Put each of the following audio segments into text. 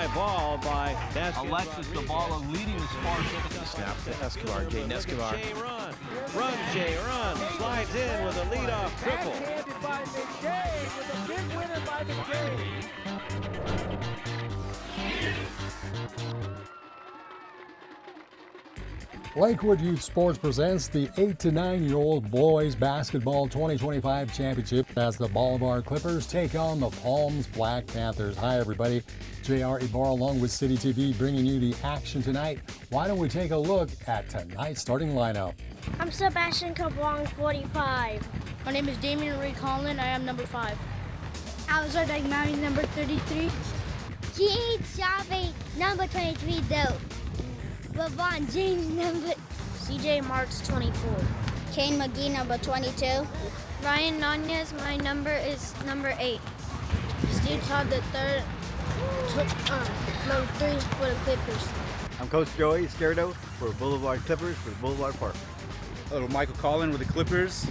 high ball by Nescamar. Alexis Dabala leading the Spartans. Snap to Escobar. Jay Nescobar. Jay run, Jay run, slides in with a leadoff triple. Backhanded by McJay with a big winner by McJay. Lakewood Youth Sports presents the 8 to 9-year-old boys basketball 2025 championship as the Bolivar Clippers take on the Palms Black Panthers. Hi everybody, J.R. Ibarra along with City TV bringing you the action tonight. Why don't we take a look at tonight's starting lineup? I'm Sebastian Cablong, 45. My name is Damian Ray Conlon. I am number 5. Alzar Dagmani, number 33. Keith Chavez, number 23, though. Lavon James, number. CJ Marks, 24. Kane McGee, number 22. Ryan Nunez, my number is number 8. Steve Todd, the third, number 3 for the Clippers. I'm Coach Joey Scardo for Boulevard Clippers for Boulevard Park. Little Michael Collin with the Clippers.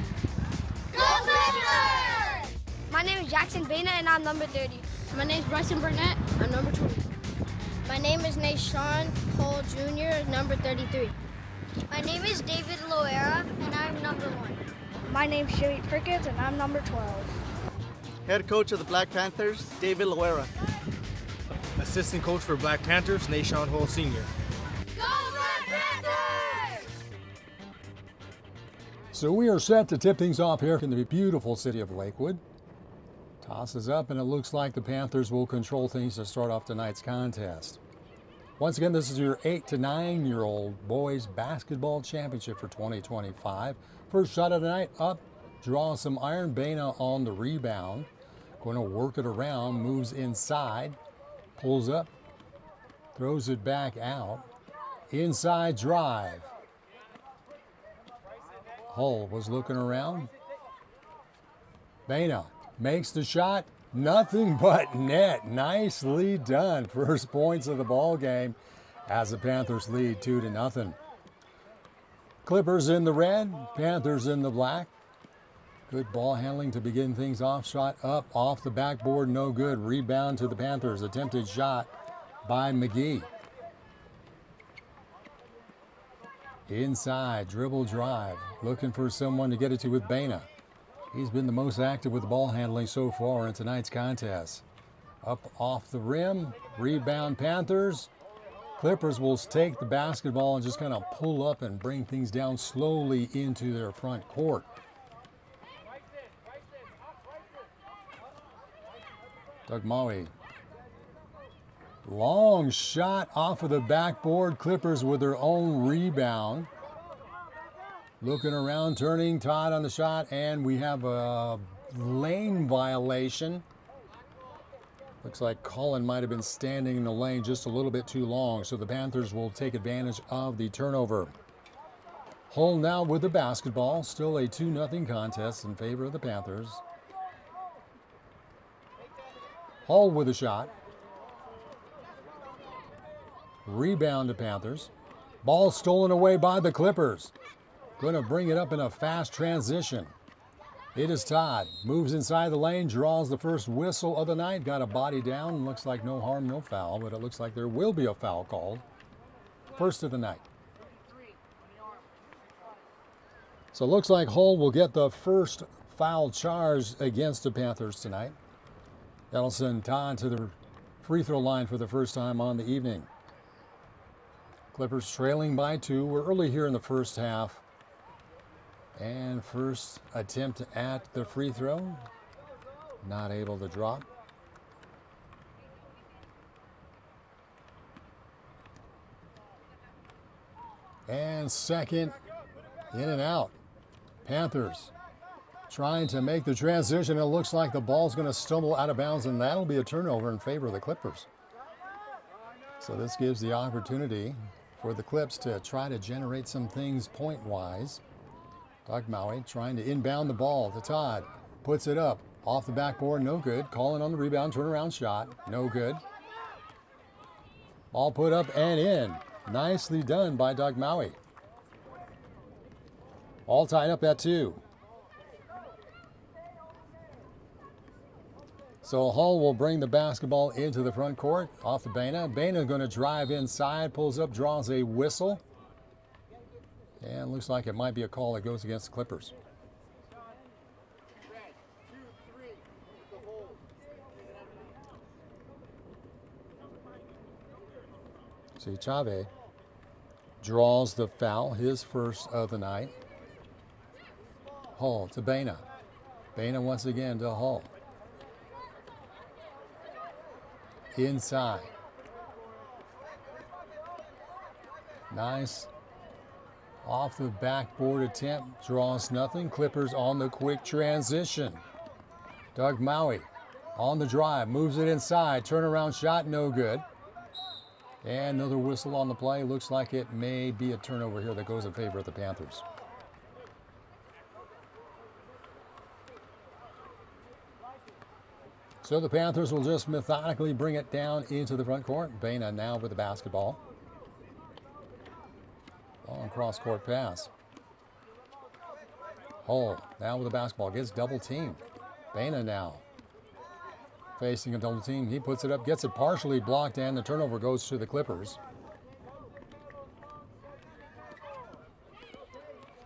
Go Clippers! My name is Jackson Bena, and I'm number 30. My name is Bryson Burnett. I'm number 20. My name is Nashawn Cole Jr., number 33. My name is David Loera, and I'm number 1. My name is Sherry Perkins, and I'm number 12. Head coach of the Black Panthers, David Loera. Assistant coach for Black Panthers, Nashawn Hall Sr. Go Black Panthers! So we are set to tip things off here in the beautiful city of Lakewood. Tosses up, and it looks like the Panthers will control things to start off tonight's contest. Once again, this is your 8 to 9-year-old boys basketball championship for 2025. First shot of the night up, draws some iron. Bena on the rebound. Going to work it around, moves inside, pulls up, throws it back out. Inside drive. Hull was looking around. Bena makes the shot, nothing but net. Nicely done. First points of the ball game as the Panthers lead 2-0. Clippers in the red, Panthers in the black. Good ball handling to begin things off. Shot up off the backboard, no good. Rebound to the Panthers. Attempted shot by McGee. Inside, dribble drive. Looking for someone to get it to with Bena. He's been the most active with the ball handling so far in tonight's contest. Up off the rim, rebound Panthers. Clippers will take the basketball and just kind of pull up and bring things down slowly into their front court. Doug Maui. Long shot off of the backboard. Clippers with their own rebound. Looking around, turning, Todd on the shot, and we have a lane violation. Looks like Colin might have been standing in the lane just a little bit too long, so the Panthers will take advantage of the turnover. Hull now with the basketball, still a 2-0 contest in favor of the Panthers. Hull with a shot. Rebound to Panthers. Ball stolen away by the Clippers. Going to bring it up in a fast transition. It is Todd. Moves inside the lane, draws the first whistle of the night. Got a body down. Looks like no harm, no foul, but it looks like there will be a foul called. First of the night. So it looks like Hull will get the first foul charge against the Panthers tonight. That'll send Todd to the free throw line for the first time on the evening. Clippers trailing by 2. We're early here in the first half. And first attempt at the free throw. Not able to drop. And second, in and out. Panthers trying to make the transition. It looks like the ball's going to stumble out of bounds, and that'll be a turnover in favor of the Clippers. So this gives the opportunity for the Clips to try to generate some things point-wise. Doug Maui trying to inbound the ball to Todd. Puts it up. Off the backboard, no good. Calling on the rebound, turnaround shot, no good. Ball put up and in. Nicely done by Doug Maui. All tied up at 2. So Hull will bring the basketball into the front court off the Baina. Baina going to drive inside, pulls up, draws a whistle. And looks like it might be a call that goes against the Clippers. See, Chave draws the foul, his first of the night. Hull to Baina. Baina once again to Hull. Inside. Nice off the backboard attempt. Draws nothing. Clippers on the quick transition. Doug Maui on the drive. Moves it inside. Turnaround shot, no good. And another whistle on the play. Looks like it may be a turnover here that goes in favor of the Panthers. So the Panthers will just methodically bring it down into the front court. Baina now with the basketball. Long cross-court pass. Hull now with the basketball. Gets double teamed. Baina now facing a double team. He puts it up, gets it partially blocked, and the turnover goes to the Clippers.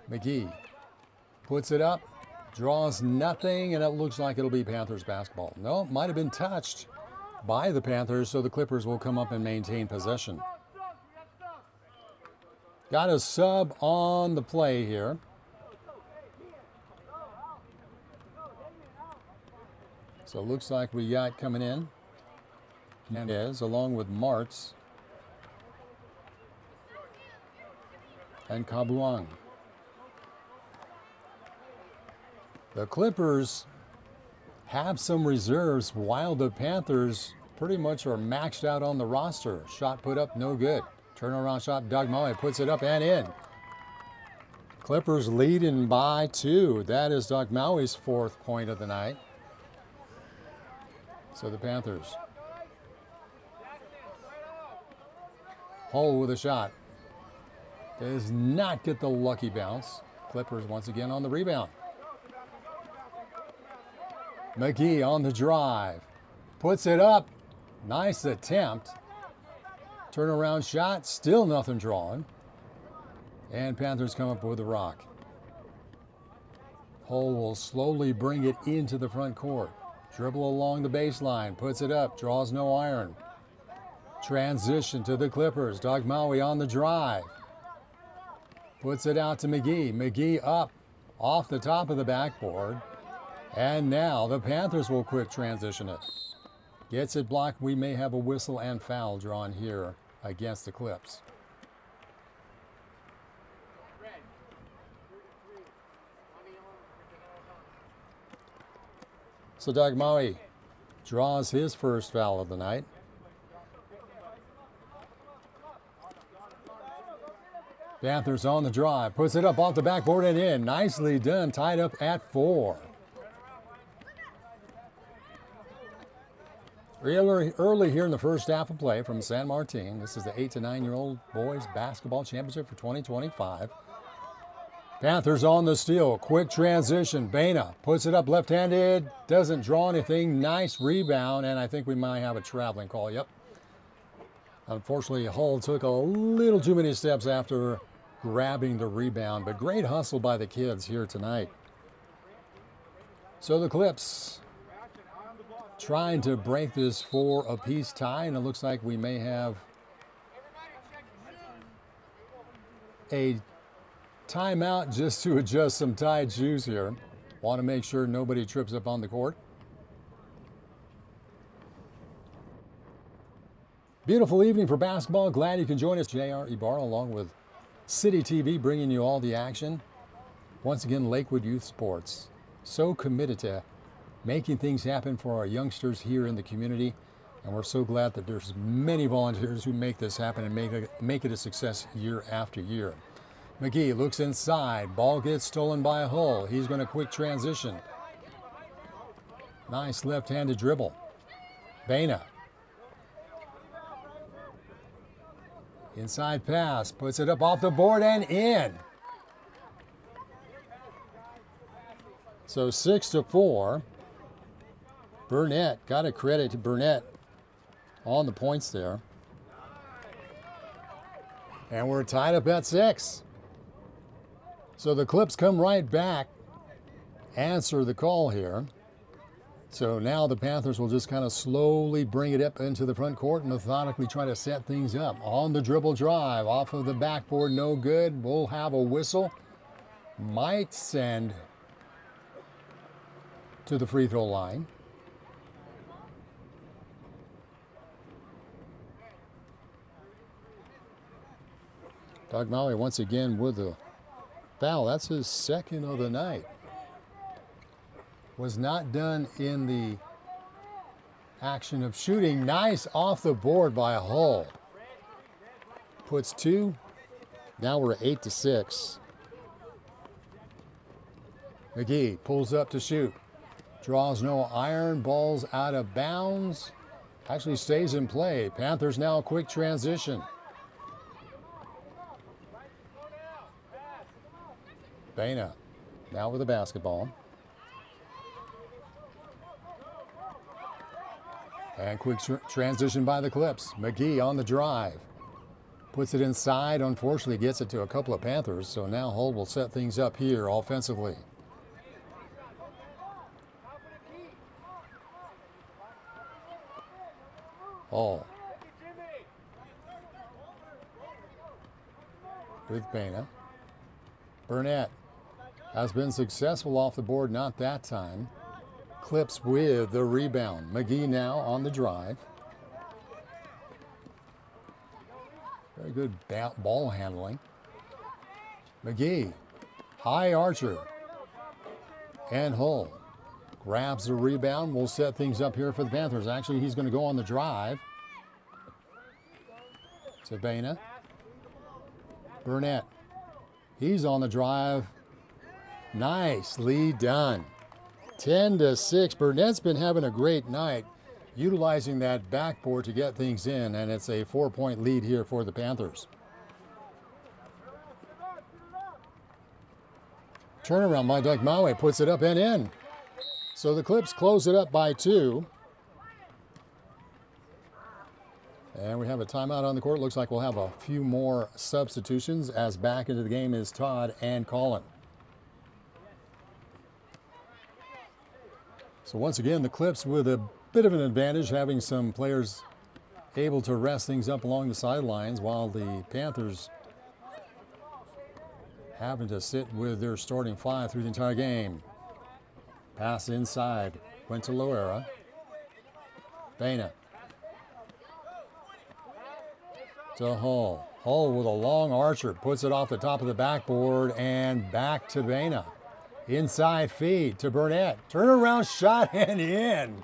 McGee puts it up, draws nothing, and it looks like it'll be Panthers basketball. No, might have been touched by the Panthers, so the Clippers will come up and maintain possession. Got a sub on the play here. So it looks like we got coming in Hernandez along with Martz and Kabuang. The Clippers have some reserves while the Panthers pretty much are maxed out on the roster. Shot put up, no good. Turnaround shot, Doug Maui puts it up and in. Clippers leading by 2. That is Doug Maui's 4th point of the night. So the Panthers. Hull with a shot. Does not get the lucky bounce. Clippers once again on the rebound. McGee on the drive. Puts it up. Nice attempt. Turnaround shot. Still nothing drawn. And Panthers come up with a rock. Hull will slowly bring it into the front court. Dribble along the baseline, puts it up, draws no iron. Transition to the Clippers. Doug Maui on the drive. Puts it out to McGee. McGee up off the top of the backboard. And now the Panthers will quick transition it. Gets it blocked. We may have a whistle and foul drawn here against the Clips. So Doug Maui draws his first foul of the night. Panthers on the drive, puts it up off the backboard and in. Nicely done, tied up at 4. Early here in the first half of play from San Martin. This is the 8 to 9-year-old boys basketball championship for 2025. Panthers on the steal. Quick transition. Baina puts it up left-handed. Doesn't draw anything. Nice rebound. And I think we might have a traveling call. Yep. Unfortunately, Hull took a little too many steps after grabbing the rebound. But great hustle by the kids here tonight. So the Clips trying to break this 4-apiece tie. And it looks like we may have a timeout just to adjust some tied shoes here. Want to make sure nobody trips up on the court. Beautiful evening for basketball. Glad you can join us. J.R. Ibarra along with City TV bringing you all the action. Once again, Lakewood Youth Sports. So committed to making things happen for our youngsters here in the community. And we're so glad that there's many volunteers who make this happen and make it a success year after year. McGee looks inside. Ball gets stolen by Hull. He's going to quick transition. Nice left-handed dribble. Baina. Inside pass. Puts it up off the board and in. So 6-4. Burnett, got to credit to Burnett on the points there. And we're tied up at 6. So the Clips come right back, answer the call here. So now the Panthers will just kind of slowly bring it up into the front court and methodically try to set things up. On the dribble drive, off of the backboard, no good. We'll have a whistle. Might send to the free throw line. Doug Maui once again with the foul. That's his second of the night. Was not done in the action of shooting. Nice off the board by Hull. Puts 2. Now we're 8-6. McGee pulls up to shoot. Draws no iron. Ball's out of bounds. Actually stays in play. Panthers now a quick transition. Baina now with the basketball. And quick transition by the Clips. McGee on the drive. Puts it inside. Unfortunately gets it to a couple of Panthers. So now Hull will set things up here offensively. Hull. With Baina. Burnett has been successful off the board, not that time. Clips with the rebound. McGee now on the drive. Very good ball handling. McGee, high archer. And Hull grabs the rebound. We'll set things up here for the Panthers. Actually, he's going to go on the drive. Sabina. Burnett. He's on the drive. Nicely done. 10-6. Burnett's been having a great night, utilizing that backboard to get things in, and it's a 4-point lead here for the Panthers. Turnaround by Doug Maui, puts it up and in. So the Clips close it up by 2. And we have a timeout on the court. Looks like we'll have a few more substitutions as back into the game is Todd and Colin. So once again, the Clips with a bit of an advantage, having some players able to rest things up along the sidelines, while the Panthers having to sit with their starting 5 through the entire game. Pass inside, went to Loera. Baina. To Hull. Hull with a long archer, puts it off the top of the backboard and back to Baina. Inside feed to Burnett. Turnaround shot and in.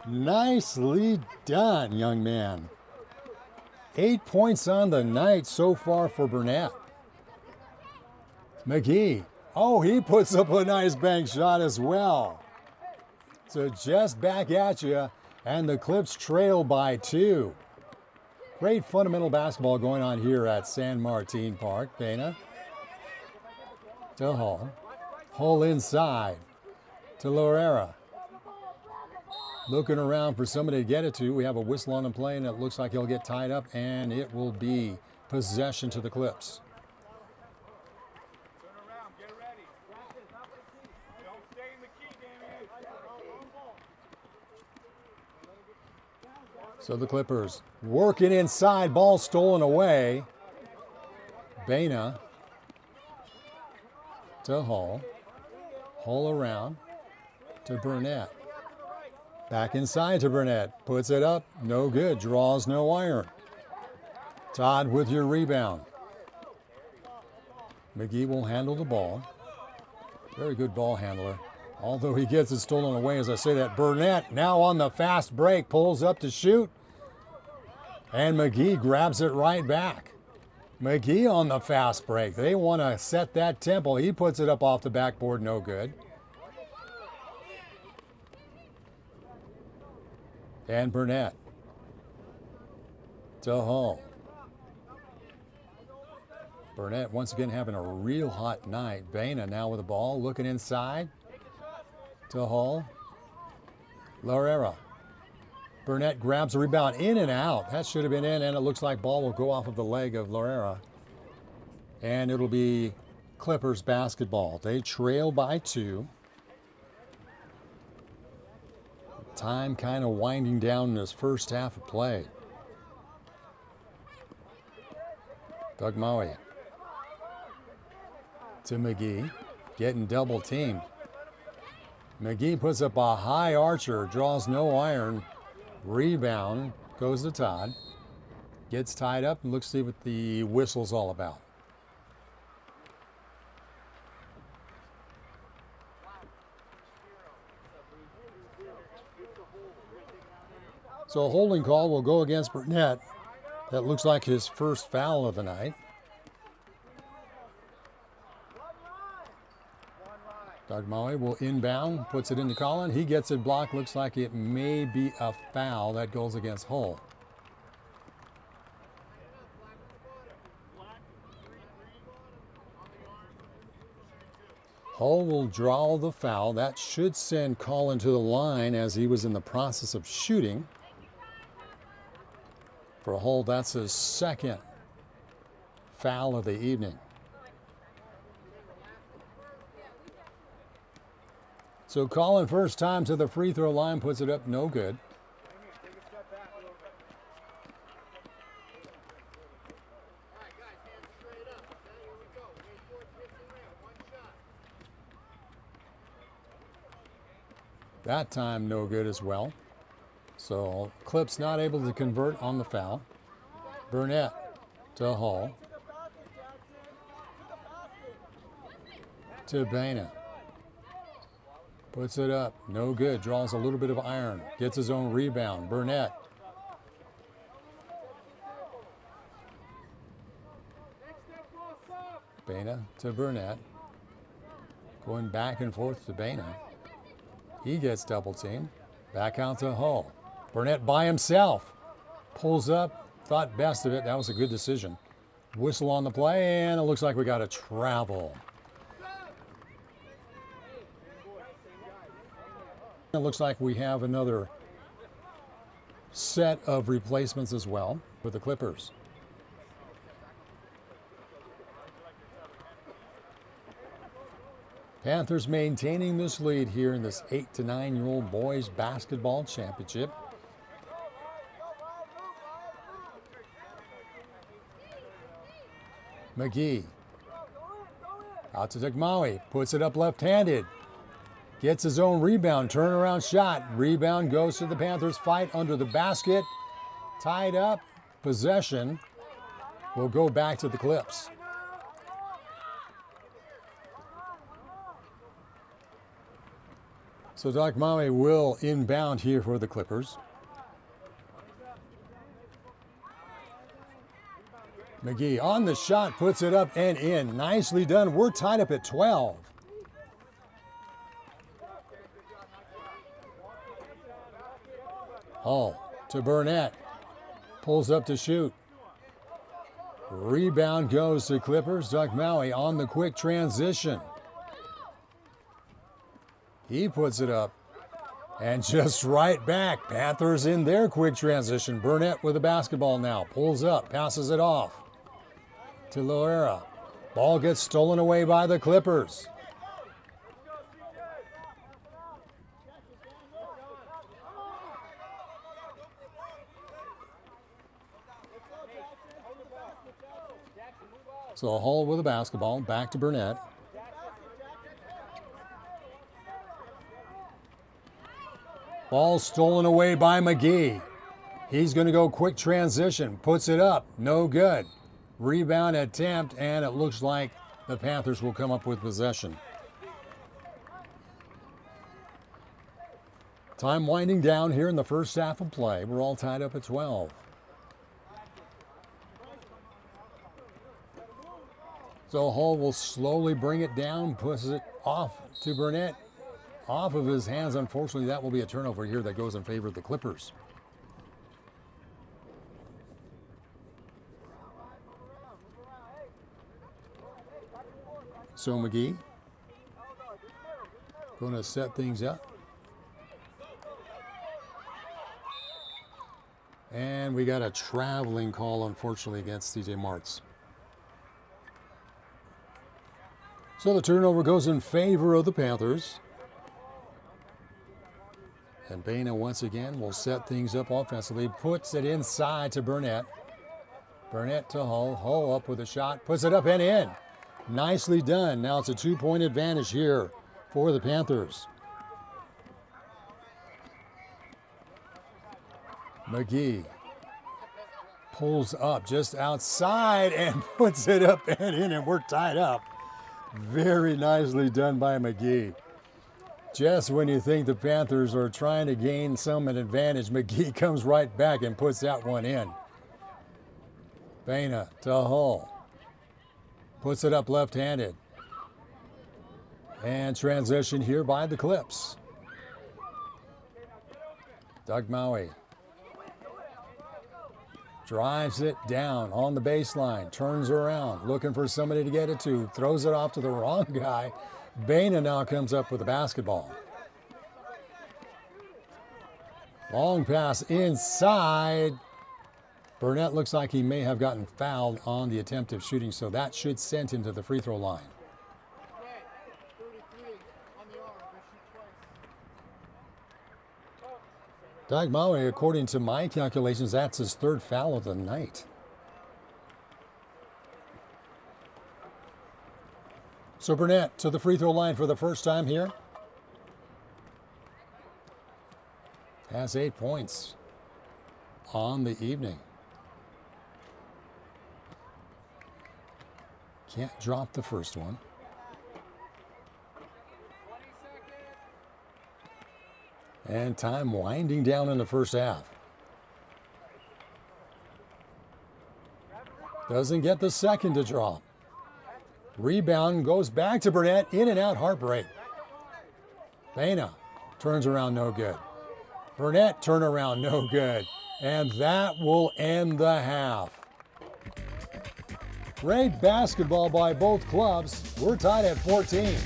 Nicely done, young man. 8 points on the night so far for Burnett. McGee. Oh, he puts up a nice bank shot as well. So just back at you, and the Clips trail by 2. Great fundamental basketball going on here at San Martin Park. Baina to Hull. Hull inside to Loera. Looking around for somebody to get it to. We have a whistle on the play, and it looks like he'll get tied up, and it will be possession to the Clips. So the Clippers working inside, ball stolen away. Baina to Hull. Hull around to Burnett. Back inside to Burnett. Puts it up. No good. Draws no iron. Todd with your rebound. McGee will handle the ball. Very good ball handler. Although he gets it stolen away, as I say that. Burnett now on the fast break. Pulls up to shoot. And McGee grabs it right back. McGee on the fast break. They want to set that tempo. He puts it up off the backboard. No good. And Burnett to Hull. Burnett once again having a real hot night. Baina now with the ball, looking inside to Hull. Loera. Burnett grabs a rebound, in and out. That should have been in, and it looks like ball will go off of the leg of Loera. And it'll be Clippers basketball. They trail by 2. Time kind of winding down in this first half of play. Doug Maui to McGee, getting double teamed. McGee puts up a high archer, draws no iron. Rebound goes to Todd. Gets tied up and looks to see what the whistle's all about. So a holding call will go against Burnett. That looks like his first foul of the night. Doug Maui will inbound, puts it into Collin. He gets it blocked. Looks like it may be a foul. That goes against Hull. Hull will draw the foul. That should send Collin to the line as he was in the process of shooting. For Hull, that's his second foul of the evening. So Collin, first time to the free throw line, puts it up, no good. That time, no good as well. So Clips not able to convert on the foul. Burnett to Hull. To Baina. Puts it up, no good. Draws a little bit of iron. Gets his own rebound. Burnett. Baina to Burnett. Going back and forth to Baina. He gets double teamed. Back out to Hull. Burnett by himself. Pulls up. Thought best of it. That was a good decision. Whistle on the play, and it looks like we got a travel. It looks like we have another set of replacements as well for the Clippers. Panthers maintaining this lead here in this 8 to 9-year-old boys basketball championship. McGee out to Degmawi, puts it up left-handed. Gets his own rebound, turnaround shot. Rebound goes to the Panthers. Fight under the basket. Tied up. Possession will go back to the Clips. So Doc Maui will inbound here for the Clippers. McGee on the shot, puts it up and in. Nicely done. We're tied up at 12. Hull to Burnett. Pulls up to shoot. Rebound goes to Clippers. Doug Maui on the quick transition. He puts it up and just right back. Panthers in their quick transition. Burnett with the basketball now. Pulls up, passes it off to Loera. Ball gets stolen away by the Clippers. So Hull with the basketball, back to Burnett. Ball stolen away by McGee. He's going to go quick transition, puts it up, no good. Rebound attempt, and it looks like the Panthers will come up with possession. Time winding down here in the first half of play. We're all tied up at 12. So Hull will slowly bring it down, puts it off to Burnett. Off of his hands, unfortunately, that will be a turnover here that goes in favor of the Clippers. So McGee going to set things up. And we got a traveling call, unfortunately, against CJ Martz. So the turnover goes in favor of the Panthers. And Baina once again will set things up offensively. Puts it inside to Burnett. Burnett to Hull. Hull up with a shot. Puts it up and in. Nicely done. Now it's a 2-point advantage here for the Panthers. McGee pulls up just outside and puts it up and in, and we're tied up. Very nicely done by McGee. Just when you think the Panthers are trying to gain some advantage, McGee comes right back and puts that one in. Baina to Hull. Puts it up left-handed. And transition here by the Clips. Doug Maui drives it down on the baseline, turns around, looking for somebody to get it to, throws it off to the wrong guy. Baina now comes up with the basketball. Long pass inside. Burnett looks like he may have gotten fouled on the attempt of shooting, so that should send him to the free throw line. Doug Maui, according to my calculations, that's his third foul of the night. So Burnett to the free throw line for the first time here. Has 8 points on the evening. Can't drop the first one. And time winding down in the first half. Doesn't get the second to drop. Rebound goes back to Burnett. In and out, heartbreak. Baina turns around, no good. Burnett turn around, no good. And that will end the half. Great basketball by both clubs. We're tied at 14.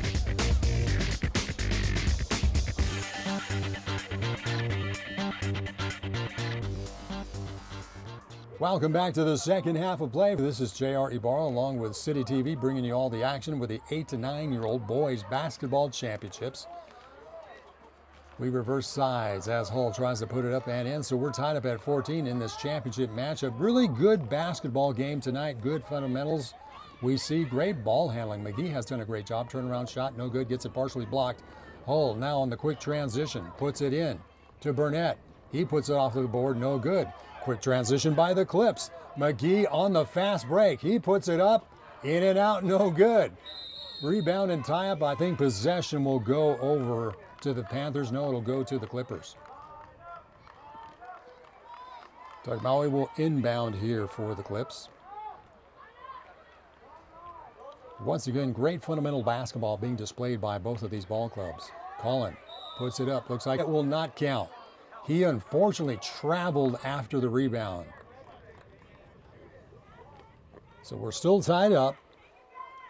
Welcome back to the second half of play. This is J.R. Ibarra along with City TV bringing you all the action with the 8 to 9-year-old boys basketball championships. We reverse sides as Hull tries to put it up and in, so we're tied up at 14 in this championship matchup. Really good basketball game tonight, good fundamentals. We see great ball handling. McGee has done a great job. Turnaround shot, no good, gets it partially blocked. Hull now on the quick transition, puts it in to Burnett. He puts it off the board, no good. Quick transition by the Clips. McGee on the fast break. He puts it up, in and out, no good. Rebound and tie up. I think possession will go over to the Panthers. No, it'll go to the Clippers. Doug Maui will inbound here for the Clips. Once again, great fundamental basketball being displayed by both of these ball clubs. Collin puts it up. Looks like it will not count. He unfortunately traveled after the rebound. So we're still tied up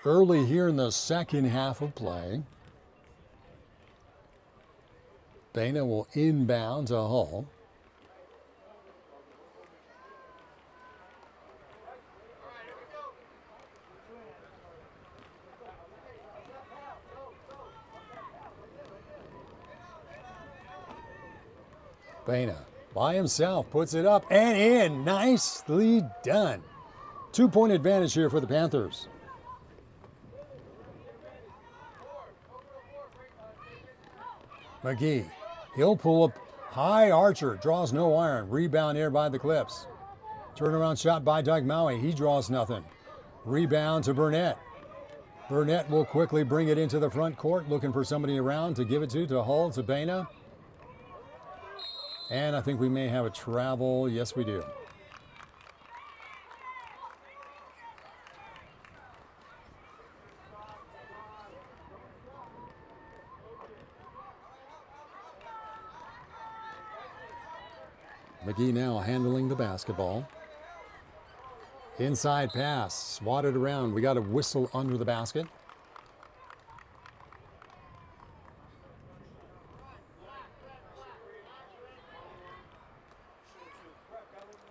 early here in the second half of play. Baina will inbound to Hull. Baina by himself puts it up and in. Nicely done. 2-point advantage here for the Panthers. McGee, he'll pull up high. Archer draws no iron. Rebound here by the Clips. Turnaround shot by Doug Maui. He draws nothing. Rebound to Burnett. Burnett will quickly bring it into the front court, looking for somebody around to give it to Hull, to Baina. And I think we may have a travel. Yes, we do. McGee now handling the basketball. Inside pass, swatted around. We got a whistle under the basket.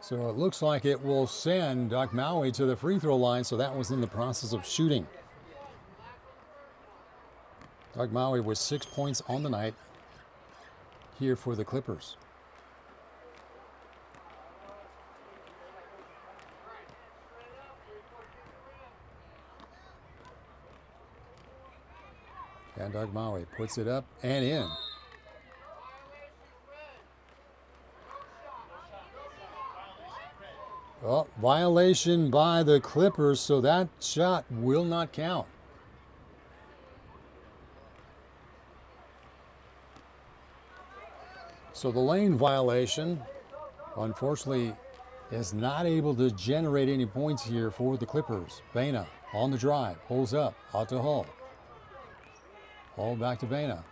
So it looks like it will send Doc Maui to the free throw line, so that was in the process of shooting. Doc Maui with 6 points on the night here for the Clippers. And Doc Maui puts it up and in. Oh, violation by the Clippers, so that shot will not count. So the lane violation, unfortunately, is not able to generate any points here for the Clippers. Baina on the drive, pulls up, out to Hull. Hull back to Baina.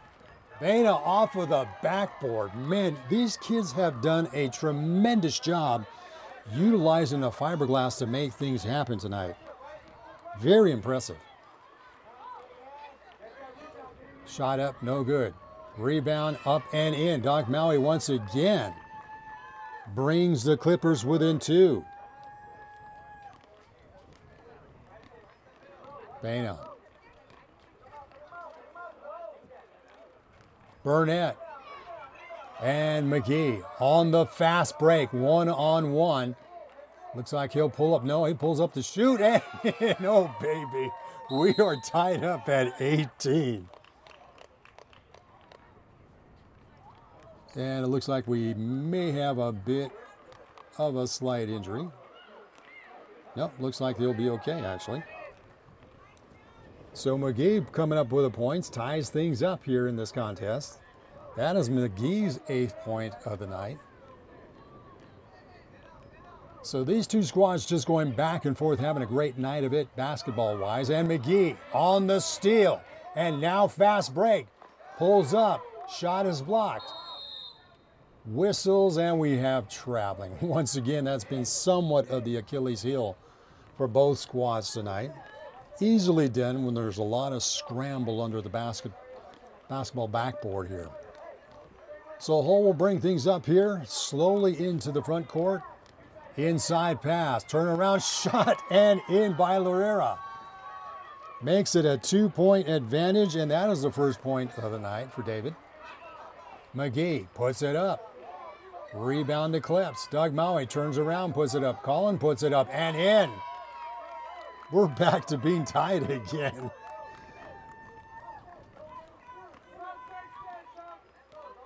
Baina off of the backboard. Man, these kids have done a tremendous job utilizing the fiberglass to make things happen tonight. Very impressive. Shot up, no good. Rebound up and in. Doc Maui once again brings the Clippers within 2. Baina. Burnett and McGee on the fast break, 1-on-1. Looks like he'll pull up. No, he pulls up to shoot. And oh, baby, we are tied up at 18. And it looks like we may have a bit of a slight injury. Nope, looks like they'll be okay, actually. So McGee coming up with the points, ties things up here in this contest. That is McGee's 8th point of the night. So these two squads just going back and forth, having a great night of it basketball-wise. And McGee on the steal. And now fast break. Pulls up. Shot is blocked. Whistles, and we have traveling. Once again, that's been somewhat of the Achilles heel for both squads tonight. Easily done when there's a lot of scramble under the basketball backboard here. So Hull will bring things up here, slowly into the front court. Inside pass, turnaround shot, and in by Loera. Makes it a 2-point advantage, and that is the first point of the night for David. McGee puts it up. Rebound to Clips. Doug Maui turns around, puts it up. Collin puts it up and in. We're back to being tied again.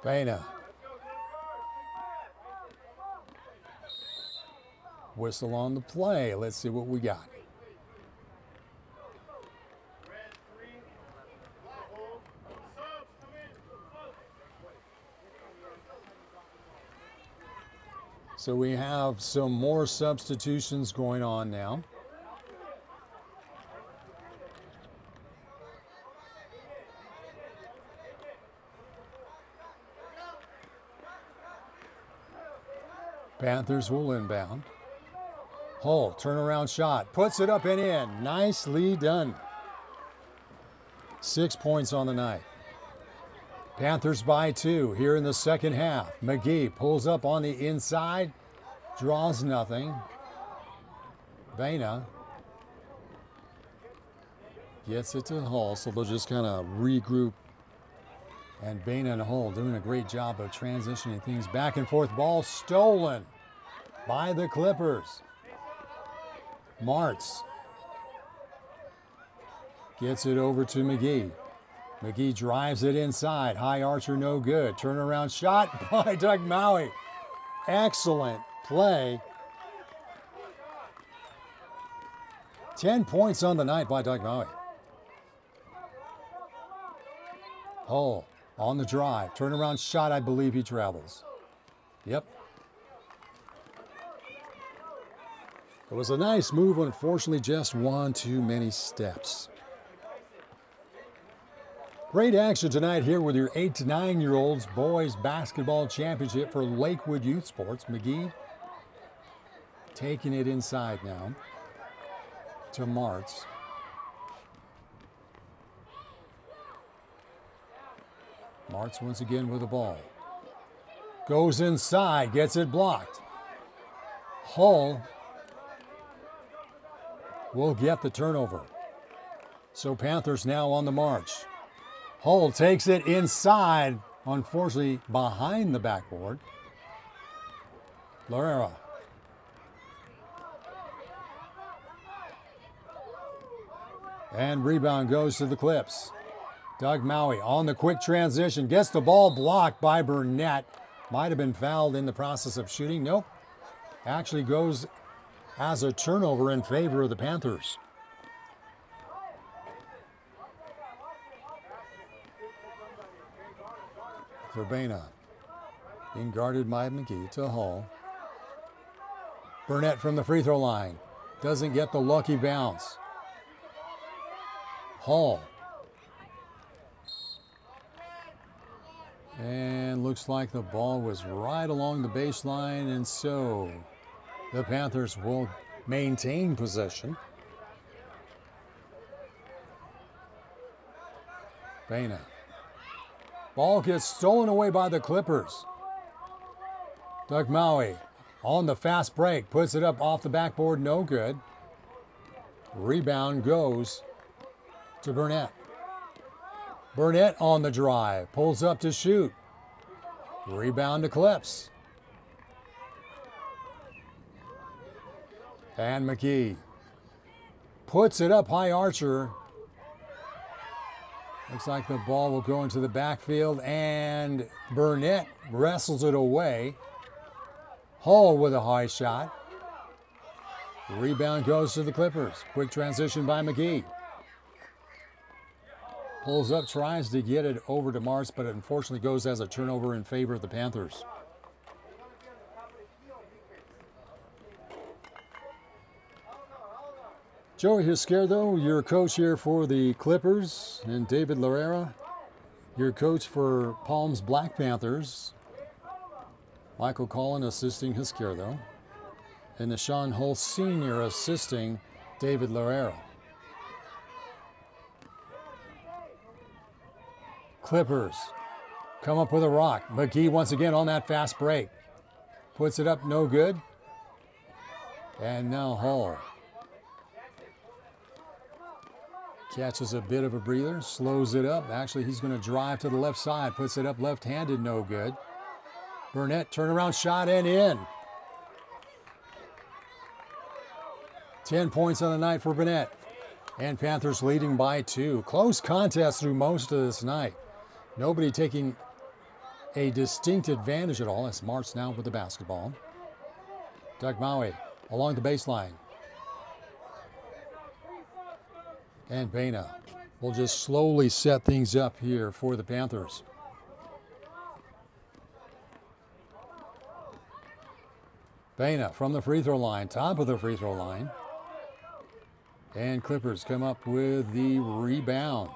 Baina. Whistle on the play. Let's see what we got. So we have some more substitutions going on now. Panthers will inbound. Hull, turnaround shot, puts it up and in. Nicely done. 6 points on the night. Panthers by 2 here in the second half. McGee pulls up on the inside, draws nothing. Baina gets it to Hull, so they'll just kind of regroup. And Baina and Hull doing a great job of transitioning things back and forth. Ball stolen by the Clippers. Martz gets it over to McGee. McGee drives it inside. High archer, no good. Turnaround shot by Doug Maui. Excellent play. 10 points on the night by Doug Maui. Hull on the drive. Turnaround shot, I believe he travels. Yep. It was a nice move, unfortunately just one too many steps. Great action tonight here with your 8 to 9-year-olds boys basketball championship for Lakewood Youth Sports. McGee taking it inside now to Martz. Martz once again with the ball. Goes inside, gets it blocked. Hull will get the turnover. So Panthers now on the march. Hull takes it inside, unfortunately behind the backboard. Loera. And rebound goes to the Clips. Doug Maui on the quick transition. Gets the ball blocked by Burnett. Might have been fouled in the process of shooting. Nope. Actually goes as a turnover in favor of the Panthers. Urbana being guarded by McGee to Hull. Burnett from the free throw line. Doesn't get the lucky bounce. Hull. And looks like the ball was right along the baseline, and so the Panthers will maintain possession. Bana. Ball gets stolen away by the Clippers. Doug Maui on the fast break, puts it up off the backboard, no good. Rebound goes to Burnett. Burnett on the drive, pulls up to shoot. Rebound to Clips. And McGee puts it up high, Archer. Looks like the ball will go into the backfield, and Burnett wrestles it away. Hull with a high shot. Rebound goes to the Clippers. Quick transition by McGee. Pulls up, tries to get it over to Martz, but it unfortunately goes as a turnover in favor of the Panthers. Joey Izquierdo, your coach here for the Clippers, and David Loera, your coach for Palms Black Panthers. Michael Collin assisting Izquierdo, and Deshaun Hull Sr. assisting David Loera. Clippers come up with a rock. McGee once again on that fast break. Puts it up, no good. And now Hull catches a bit of a breather, slows it up. Actually, he's going to drive to the left side, puts it up left-handed, no good. Burnett, turnaround shot and in. 10 points on the night for Burnett. And Panthers leading by 2. Close contest through most of this night. Nobody taking a distinct advantage at all. As Martz now with the basketball. Doug Maui along the baseline. And Bana will just slowly set things up here for the Panthers. Bana from the free throw line, top of the free throw line. And Clippers come up with the rebound.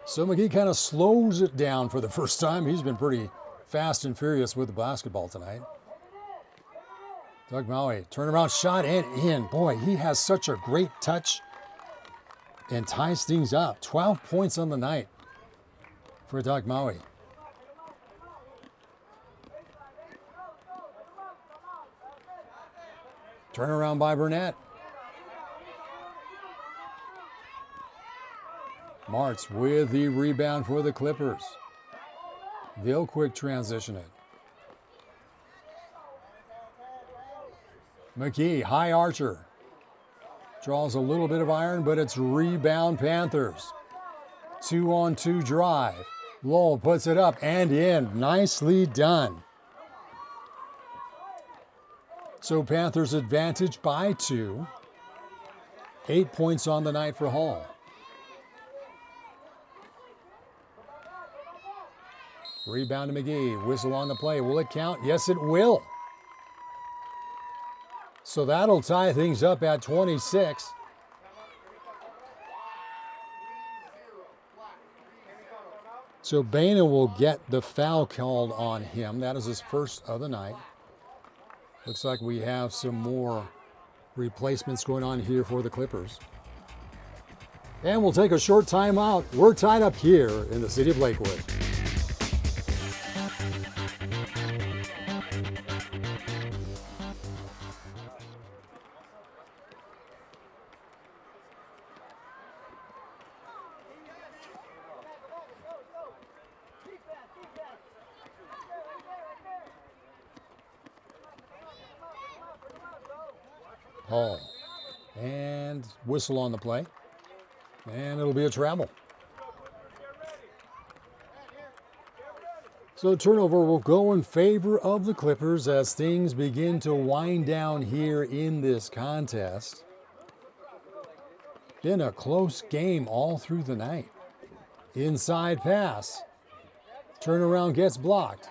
So McGee kind of slows it down for the first time. He's been pretty fast and furious with the basketball tonight. Doug Maui, turnaround shot and in. Boy, he has such a great touch and ties things up. 12 points on the night for Doug Maui. Turnaround by Burnett. Martz with the rebound for the Clippers. They'll quick transition it. McGee, high archer. Draws a little bit of iron, but it's rebound Panthers. 2-on-2 drive. Lowell puts it up and in. Nicely done. So Panthers advantage by 2. 8 points on the night for Hull. Rebound to McGee. Whistle on the play. Will it count? Yes, it will. So that'll tie things up at 26. So Bana will get the foul called on him. That is his first of the night. Looks like we have some more replacements going on here for the Clippers. And we'll take a short timeout. We're tied up here in the city of Lakewood. Hall. And whistle on the play. And it'll be a travel. So turnover will go in favor of the Clippers as things begin to wind down here in this contest. Been a close game all through the night. Inside pass. Turnaround gets blocked.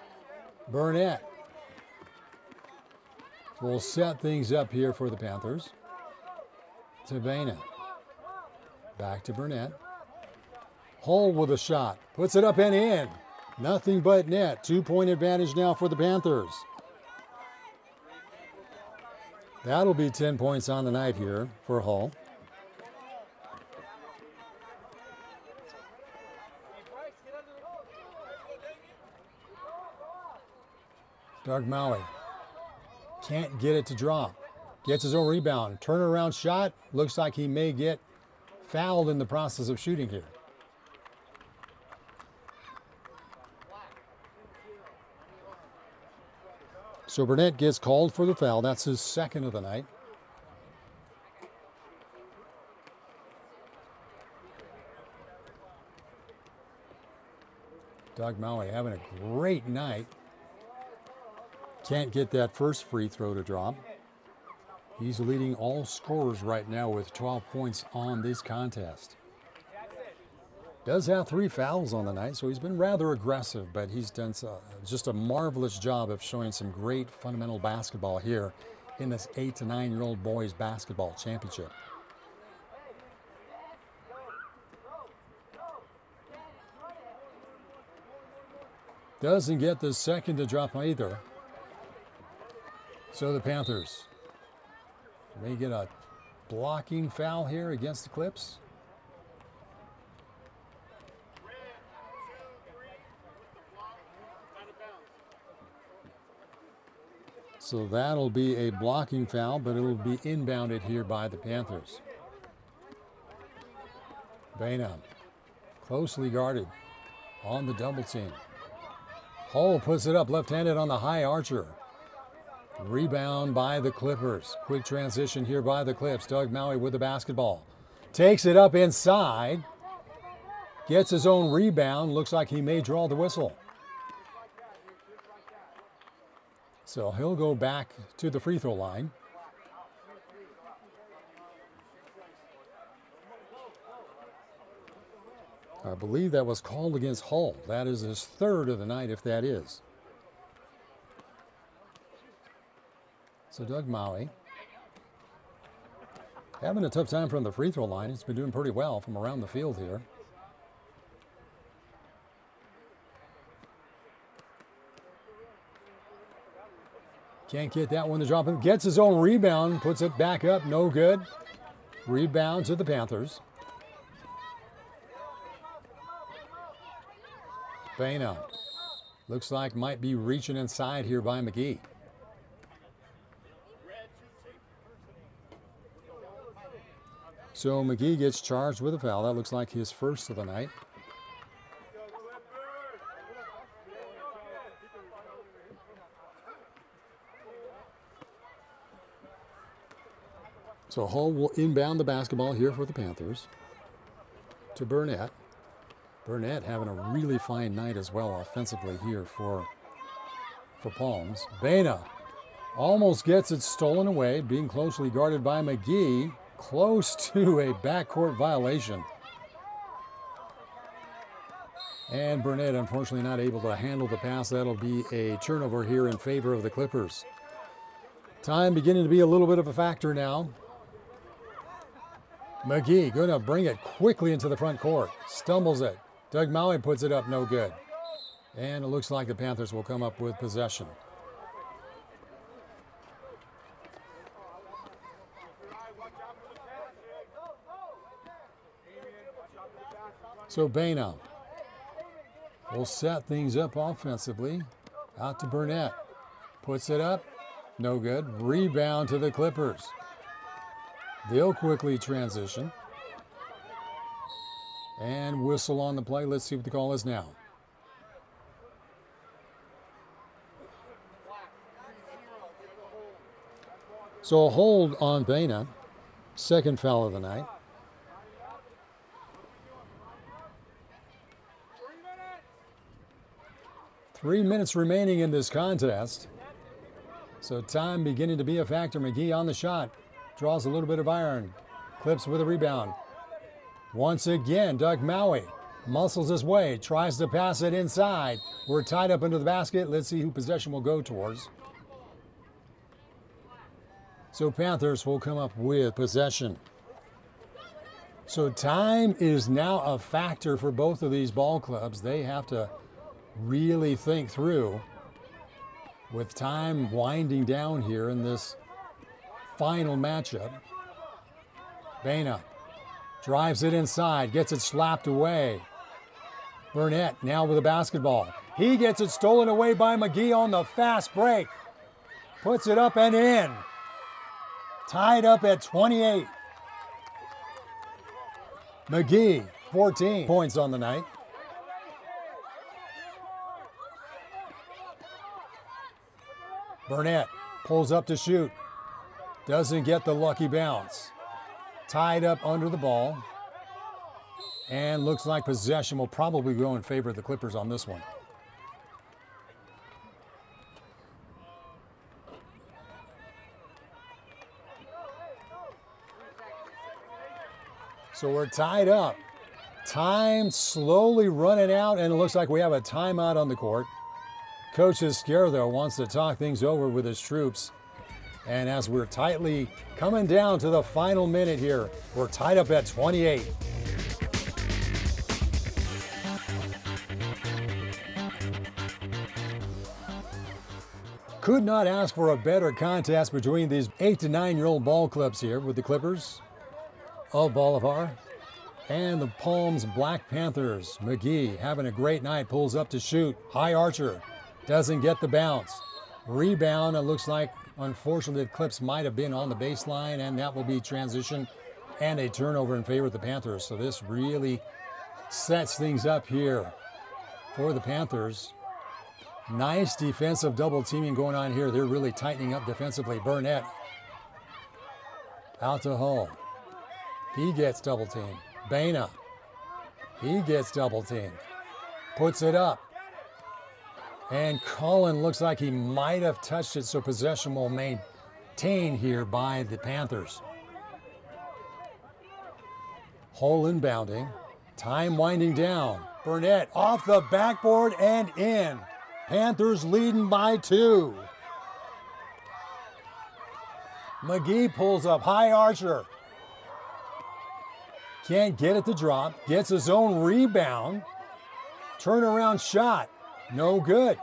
Burnett will set things up here for the Panthers. Tabena. Back to Burnett. Hull with a shot. Puts it up and in. Nothing but net. 2-point advantage now for the Panthers. That'll be 10 points on the night here for Hull. Doug Maui can't get it to drop. Gets his own rebound. Turnaround shot. Looks like he may get fouled in the process of shooting here. So Burnett gets called for the foul. That's his second of the night. Doug Maui having a great night. Can't get that first free throw to drop. He's leading all scorers right now with 12 points on this contest. Does have 3 fouls on the night, so he's been rather aggressive, but he's done just a marvelous job of showing some great fundamental basketball here in this 8 to 9-year-old boys basketball championship. Doesn't get the second to drop either. So the Panthers may get a blocking foul here against the Clips. So that'll be a blocking foul, but it'll be inbounded here by the Panthers. Bainham, closely guarded on the double team. Hull puts it up left-handed on the high archer. Rebound by the Clippers. Quick transition here by the Clips. Doug Maui with the basketball. Takes it up inside. Gets his own rebound. Looks like he may draw the whistle. So he'll go back to the free throw line. I believe that was called against Hull. That is his third of the night, if that is. So Doug Maui having a tough time from the free throw line. He's been doing pretty well from around the field here. Can't get that one to drop. Gets his own rebound, puts it back up, no good. Rebound to the Panthers. Baina looks like might be reaching inside here by McGee. So McGee gets charged with a foul. That looks like his first of the night. So Hull will inbound the basketball here for the Panthers to Burnett. Burnett having a really fine night as well offensively here for Palms. Baina almost gets it stolen away, being closely guarded by McGee. Close to a backcourt violation. And Burnett unfortunately not able to handle the pass. That'll be a turnover here in favor of the Clippers. Time beginning to be a little bit of a factor now. McGee going to bring it quickly into the front court. Stumbles it. Doug Maui puts it up, no good. And it looks like the Panthers will come up with possession. So Baina will set things up offensively. Out to Burnett. Puts it up, no good. Rebound to the Clippers. They'll quickly transition. And whistle on the play. Let's see what the call is now. So a hold on Bana, second foul of the night. Three minutes remaining in this contest. So time beginning to be a factor. McGee on the shot. Draws a little bit of iron. Clips with a rebound. Once again, Doug Maui muscles his way. Tries to pass it inside. We're tied up into the basket. Let's see who possession will go towards. So Panthers will come up with possession. So time is now a factor for both of these ball clubs. They have to really think through with time winding down here in this final matchup. Bana drives it inside, gets it slapped away. Burnett now with the basketball. He gets it stolen away by McGee on the fast break. Puts it up and in. Tied up at 28. McGee, 14 points on the night. Burnett pulls up to shoot. Doesn't get the lucky bounce. Tied up under the ball. And looks like possession will probably go in favor of the Clippers on this one. So we're tied up. Time slowly running out, and it looks like we have a timeout on the court. Coach Izquierdo wants to talk things over with his troops. And as we're tightly coming down to the final minute here, we're tied up at 28. Could not ask for a better contest between these 8 to 9-year-old ball clubs here with the Clippers of Bolivar and the Palms Black Panthers. McGee having a great night, pulls up to shoot. High archer, doesn't get the bounce. Rebound, it looks like, unfortunately, the Clips might have been on the baseline, and that will be transition and a turnover in favor of the Panthers. So this really sets things up here for the Panthers. Nice defensive double teaming going on here. They're really tightening up defensively. Burnett out to Hull. He gets double teamed. Bana. He gets double teamed. Puts it up. And Cullen looks like he might have touched it, so possession will maintain here by the Panthers. Hull inbounding. Time winding down. Burnett off the backboard and in. Panthers leading by 2. McGee pulls up. High archer. Can't get it to drop. Gets his own rebound. Turnaround shot. No good.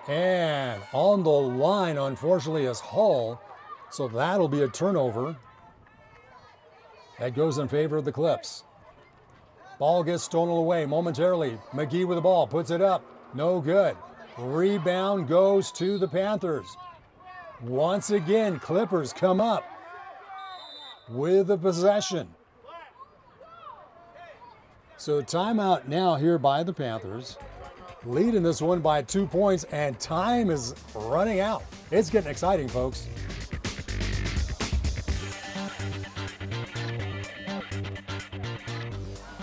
And on the line, unfortunately, is Hull. So that'll be a turnover. That goes in favor of the Clips. Ball gets stolen away momentarily. McGee with the ball. Puts it up. No good. Rebound goes to the Panthers. Once again, Clippers come up with the possession. So timeout now here by the Panthers. Leading this one by 2 points, and time is running out. It's getting exciting, folks.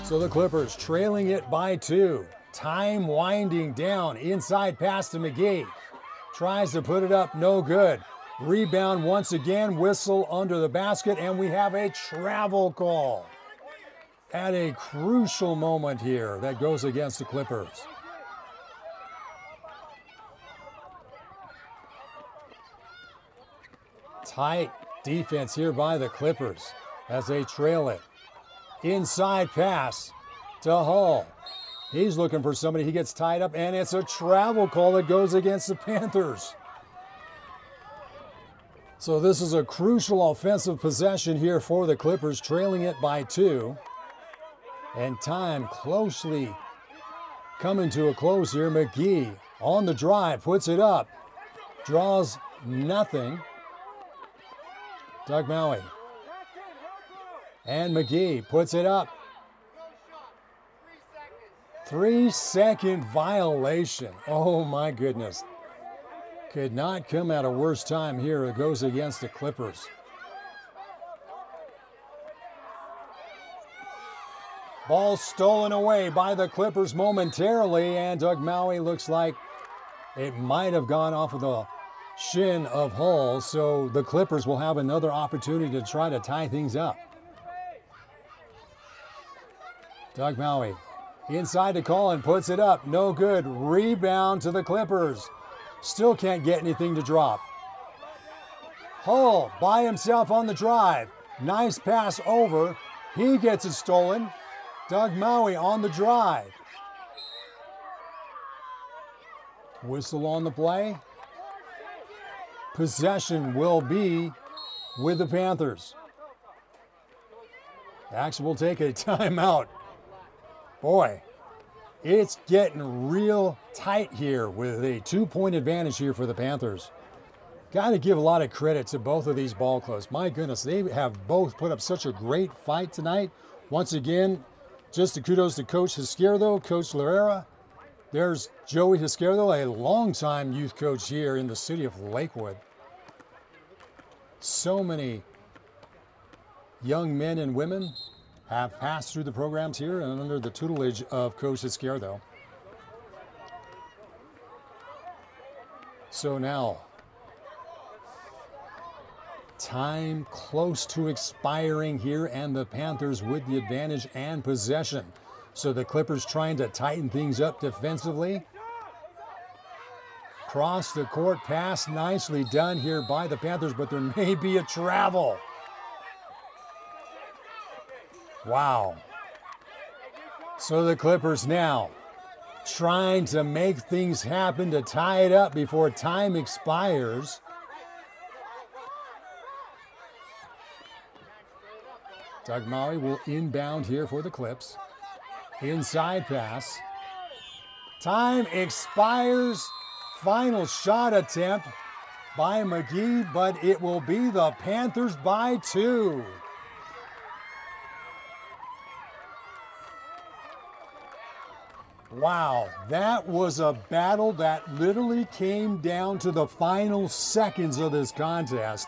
So the Clippers trailing it by 2. Time winding down. Inside pass to McGee. Tries to put it up, no good. Rebound once again, whistle under the basket, and we have a travel call at a crucial moment here that goes against the Clippers. Tight defense here by the Clippers as they trail it. Inside pass to Hull. He's looking for somebody. He gets tied up, and it's a travel call that goes against the Panthers. So this is a crucial offensive possession here for the Clippers, trailing it by 2. And time closely coming to a close here. McGee on the drive, puts it up. Draws nothing. Doug Maui. And McGee puts it up. 3-second violation. Oh my goodness. Could not come at a worse time here. It goes against the Clippers. Ball stolen away by the Clippers momentarily, and Doug Maui looks like it might have gone off of the shin of Hull, so the Clippers will have another opportunity to try to tie things up. Doug Maui inside to Collin, puts it up, no good. Rebound to the Clippers. Still can't get anything to drop. Hull by himself on the drive. Nice pass over. He gets it stolen. Doug Maui on the drive. Whistle on the play. Possession will be with the Panthers. Action will take a timeout. Boy, it's getting real tight here with a 2-point advantage here for the Panthers. Got to give a lot of credit to both of these ball clubs. My goodness, they have both put up such a great fight tonight. Once again, just a kudos to Coach Izquierdo, Coach Larrera. There's Joey Izquierdo, a longtime youth coach here in the city of Lakewood. So many young men and women have passed through the programs here and under the tutelage of Coach Izquierdo. So now, time close to expiring here, and the Panthers with the advantage and possession. So the Clippers trying to tighten things up defensively. Cross the court pass, nicely done here by the Panthers, but there may be a travel. Wow. So the Clippers now trying to make things happen to tie it up before time expires. Doug Maui will inbound here for the Clips. Inside pass. Time expires. Final shot attempt by McGee, but it will be the Panthers by 2. Wow, that was a battle that literally came down to the final seconds of this contest.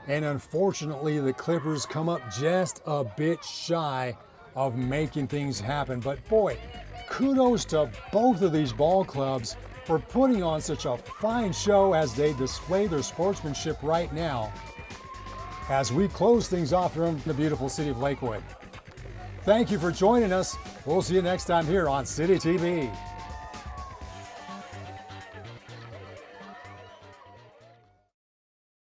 And unfortunately, the Clippers come up just a bit shy of making things happen. But boy, kudos to both of these ball clubs for putting on such a fine show as they display their sportsmanship right now as we close things off here in the beautiful city of Lakewood. Thank you for joining us. We'll see you next time here on City TV.